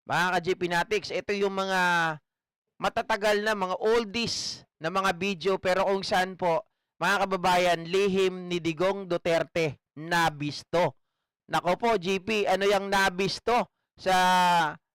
Mga ka-GP Natics, ito yung mga matatagal na mga oldies na mga video pero kung saan po, mga kababayan, lihim ni Digong Duterte nabisto. Nako po, GP, ano yung nabisto sa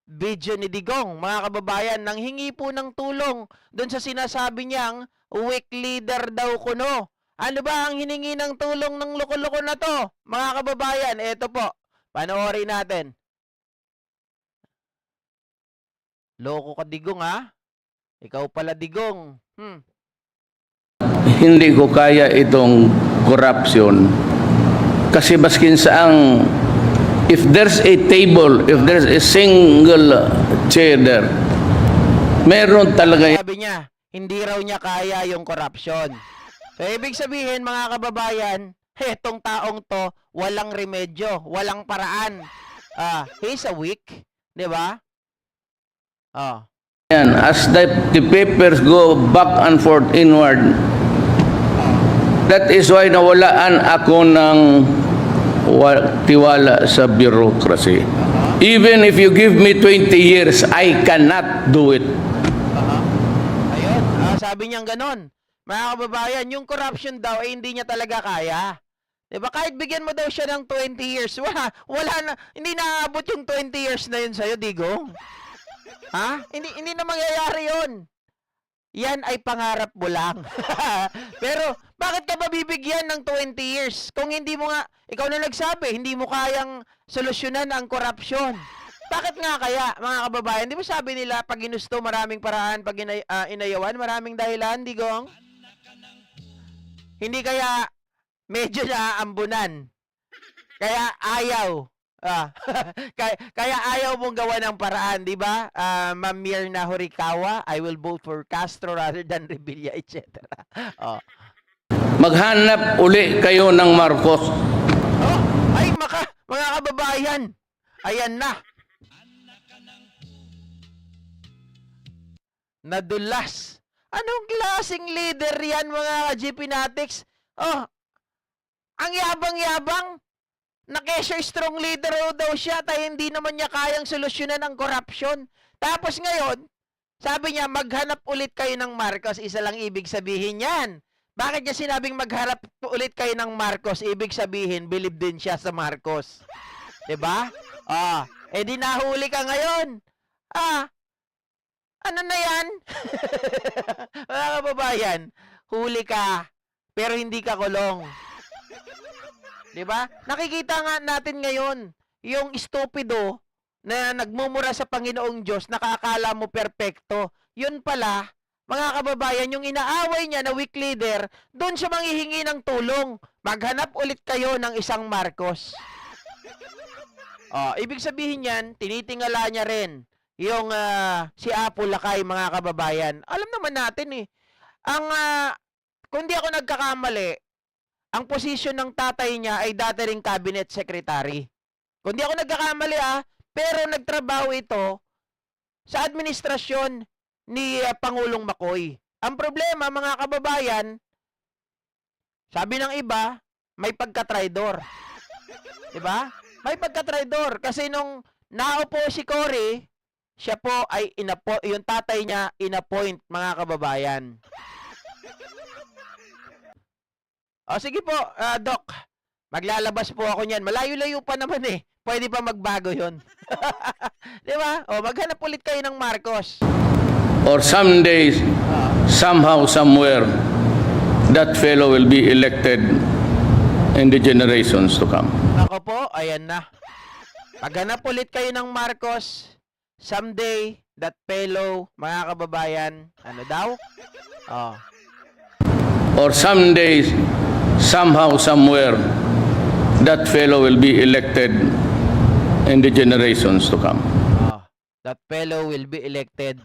video ni Digong? Mga kababayan, nanghingi po ng tulong doon sa sinasabi niyang weak leader daw kuno. Ano ba ang hiningi ng tulong ng loko-loko na to? Mga kababayan, eto po, panoorin natin. Loko ka, Digong, ha? Ikaw pala, Digong. Hindi ko kaya itong corruption. Kasi baskin saang, if there's a table, if there's a single chair there, meron talaga. Sabi niya, hindi raw niya kaya yung corruption. So, ibig sabihin, mga kababayan, etong taong to, walang remedyo, walang paraan. He's a weak, di ba? As the papers go back and forth inward, that is why nawalaan ako ng tiwala sa bureaucracy. Even if you give me 20 years, I cannot do it. Ayun, sabi niyang ganon. Mga kababayan, yung corruption daw ay hindi niya talaga kaya. Diba? Kahit bigyan mo daw siya ng 20 years, wala na, hindi naabot yung 20 years na yun sa'yo, Digong. Ha? Hindi na mangyayari yun. Yan ay pangarap mo lang. Pero, bakit ka mabibigyan ng 20 years? Kung hindi mo nga, ikaw na nagsabi, hindi mo kayang solusyonan ang korupsyon. Bakit nga kaya, mga kababayan? Di ba sabi nila, pag ginusto, maraming paraan, pag inayawan, maraming dahilan, Digong? Hindi kaya medyo naaambunan. Kaya ayaw. Kaya ayaw mong gawa ng paraan, di ba? Ma'am Mirna Horikawa, I will vote for Castro rather than Revilla, etc. Maghanap uli kayo ng Marcos. Ay, mga kababayan, ayan na. Nadulas. Anong klaseng leader yan, mga GP Natics? Ang yabang-yabang. Na-kesyo strong leader daw siya, tayo hindi naman niya kayang solusyonan ang corruption. Tapos ngayon, sabi niya, maghanap ulit kayo ng Marcos. Isa lang ibig sabihin yan. Bakit niya sinabing maghanap ulit kayo ng Marcos? Ibig sabihin, believe din siya sa Marcos. Diba? Di nahuli ka ngayon. Ano na yan? Mga kababayan, huli ka, pero hindi ka kulong. Diba? Nakikita nga natin ngayon, yung estupido na nagmumura sa Panginoong Diyos, nakakala mo perpekto. Yun pala, mga kababayan, yung inaaway niya na weak leader, doon siya manghihingi ng tulong. Maghanap ulit kayo ng isang Marcos. Ibig sabihin yan, tinitingala niya rin yung si Apo Lakay, mga kababayan. Alam naman natin eh. Kung di ako nagkakamali, ang posisyon ng tatay niya ay dati ring cabinet secretary. Kung di ako nagkakamali pero nagtrabaho ito sa administrasyon ni Pangulong Macoy. Ang problema, mga kababayan, sabi ng iba, may pagka-traidor. Diba? May pagka-traidor. Kasi nung naupo si Cory, siya po ay yung tatay niya inappoint, mga kababayan. Sige po, Doc. Maglalabas po ako niyan. Malayo-layo pa naman eh. Pwede pa magbago yun. Di ba? Maghanap ulit kayo ng Marcos. Or someday, somehow, somewhere, that fellow will be elected in the generations to come. Ako po, ayan na. Maghanap ulit kayo ng Marcos. Someday, that fellow, mga kababayan, ano daw? Or someday, somehow, somewhere, that fellow will be elected in the generations to come. That fellow will be elected.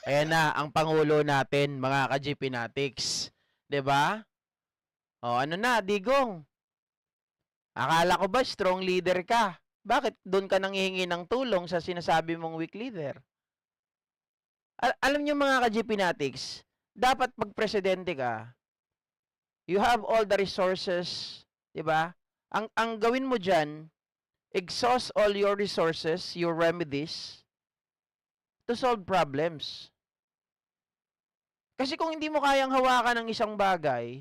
Ayan na, ang Pangulo natin, mga ka-GP Natics. Diba? Ano na, Digong? Akala ko ba strong leader ka? Bakit doon ka nanghihingi ng tulong sa sinasabi mong weak leader? Alam niyo, mga ka-GP Natics, dapat pag presidente ka, you have all the resources, 'di ba? Ang gawin mo diyan, exhaust all your resources, your remedies, to solve problems. Kasi kung hindi mo kayang hawakan ng isang bagay,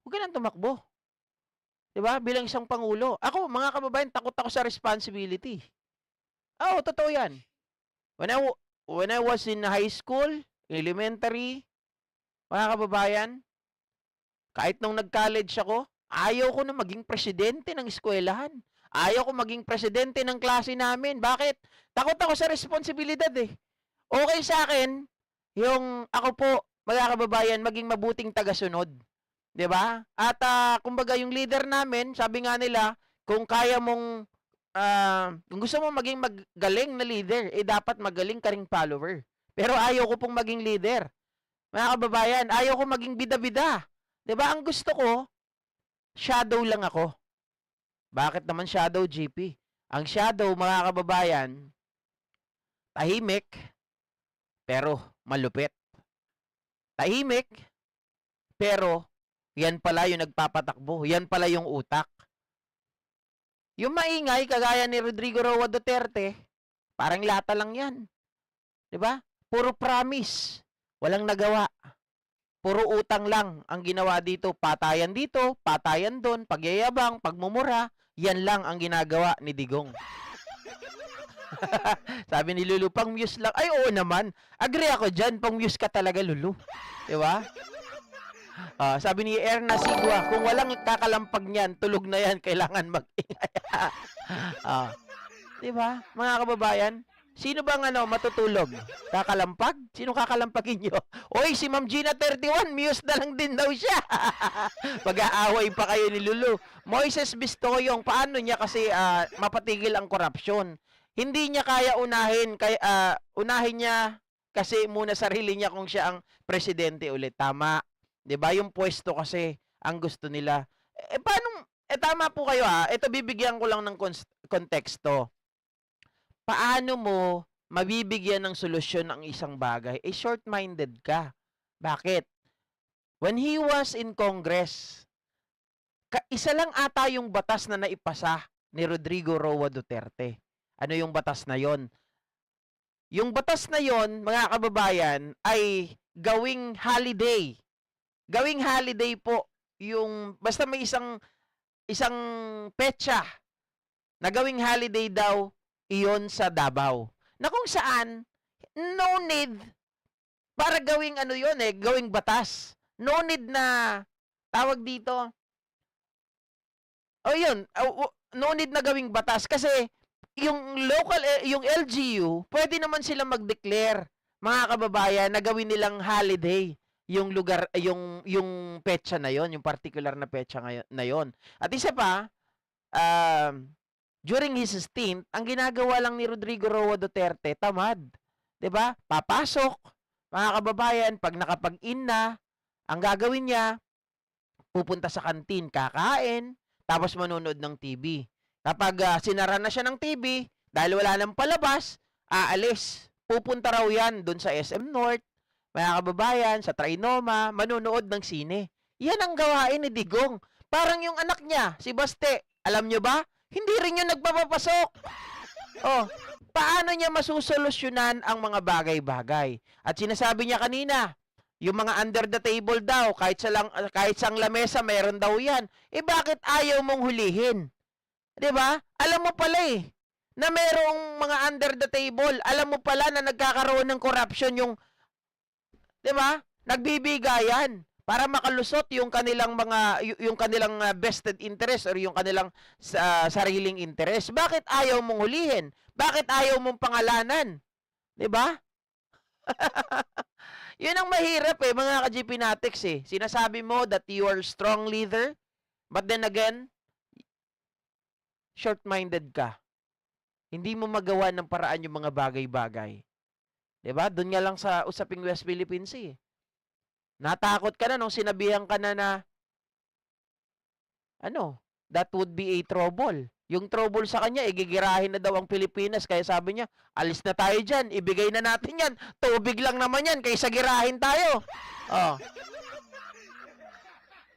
huwag ka nang tumakbo. 'Di ba? Bilang isang pangulo. Ako, mga kababayan, takot ako sa responsibility. Oo, totoo 'yan. When I was in high school, elementary, mga kababayan, kahit nung nag-college ako, ayaw ko na maging presidente ng eskwelahan. Ayaw ko maging presidente ng klase namin. Bakit? Takot ako sa responsibilidad eh. Okay sa akin, yung ako po, mga kababayan, maging mabuting tagasunod. 'Di ba? At kumbaga yung leader namin, sabi nga nila, kung kaya mong kung gusto mo maging magaling na leader, eh dapat magaling ka ring follower. Pero ayaw ko pong maging leader. Mga kababayan, ayaw ko maging bida-bida. 'Di ba? Ang gusto ko, shadow lang ako. Bakit naman shadow, GP? Ang shadow, mga kababayan, tahimik, pero malupit. Tahimik, pero yan pala yung nagpapatakbo. Yan pala yung utak. Yung maingay, kagaya ni Rodrigo Roa Duterte, parang lata lang yan. 'Di ba? Puro promise. Walang nagawa. Puro utang lang ang ginawa dito. Patayan dito, patayan doon, pagyayabang, pagmumura. Yan lang ang ginagawa ni Digong. Sabi ni Lulu, pang muse lang. Ay, oo naman. Agree ako dyan. Pang muse ka talaga, Lulu. Di ba? Sabi ni Erna Sigua, kung walang kakalampag niyan, tulog na yan. Kailangan mag-ingay. Di ba? Mga kababayan, sino bang matutulog? Kakalampag? Sino kakalampagin nyo? Oy, si Ma'am Gina 31, muse na lang din daw siya. Pag-aaway pa kayo ni Lulu. Moises Bistoyong, paano niya kasi mapatigil ang korupsyon? Hindi niya kaya unahin, unahin niya kasi muna sarili niya kung siya ang presidente ulit. Tama. 'Di ba? Yung pwesto kasi ang gusto nila. Paano? Tama po kayo ha. Ito bibigyan ko lang ng konteksto. Paano mo mabibigyan ng solusyon ang isang bagay? Short-minded ka. Bakit? When he was in Congress, isa lang ata yung batas na naipasa ni Rodrigo Roa Duterte. Ano yung batas na yon? Yung batas na yon, mga kababayan, ay gawing holiday. Gawing holiday po yung basta may isang petsa na gawing holiday daw iyon sa Davao. Na kung saan no need para gawing yun gawing batas. No need na tawag dito. Yun, no need na gawing batas kasi yung local yung LGU, pwede naman sila mag-declare, mga kababayan, na gawin nilang holiday yung lugar, yung petsa na yon, yung particular na petsa na yon. At isa pa, during his stint, ang ginagawa lang ni Rodrigo Roa Duterte, tamad. 'Di ba? Papasok, mga kababayan, pag nakapag-in na, ang gagawin niya, pupunta sa kantin, kakain, tapos manonood ng TV. Kapag sinara na siya ng TV, dahil wala nang palabas, aalis. Pupunta raw yan doon sa SM North, mga kababayan, sa Trinoma, manonood ng sine. Yan ang gawain ni Digong. Parang yung anak niya, si Baste, alam nyo ba? Hindi rin yung nagpapapasok. Paano niya masusolusyonan ang mga bagay-bagay? At sinasabi niya kanina, yung mga under the table daw, kahit sa lamesa, meron daw yan. Bakit ayaw mong hulihin? 'Di ba? Alam mo pala na merong mga under the table. Alam mo pala na nagkakaroon ng corruption yung 'di ba? Nagbibigayan para makalusot yung kanilang vested interest or yung kanilang sariling interest. Bakit ayaw mong hulihin? Bakit ayaw mong pangalanan? 'Di ba? Yun ang mahirap mga ka-GP Natics Sinasabi mo that you are strong leader, but then again, short-minded ka. Hindi mo magawa ng paraan yung mga bagay-bagay. 'Di ba? Doon nga lang sa usaping West Philippine Sea. Natakot ka na nung sinabihan ka na that would be a trouble. Yung trouble sa kanya, igigirahin na daw ang Pilipinas. Kaya sabi niya, alis na tayo dyan. Ibigay na natin yan. Tubig lang naman yan. Kaysa girahin tayo.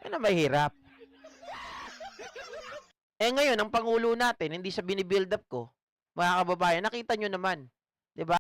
Yan ang mahirap. Ngayon, ang Pangulo natin, hindi sa binibuild up ko, mga kababayan, nakita nyo naman.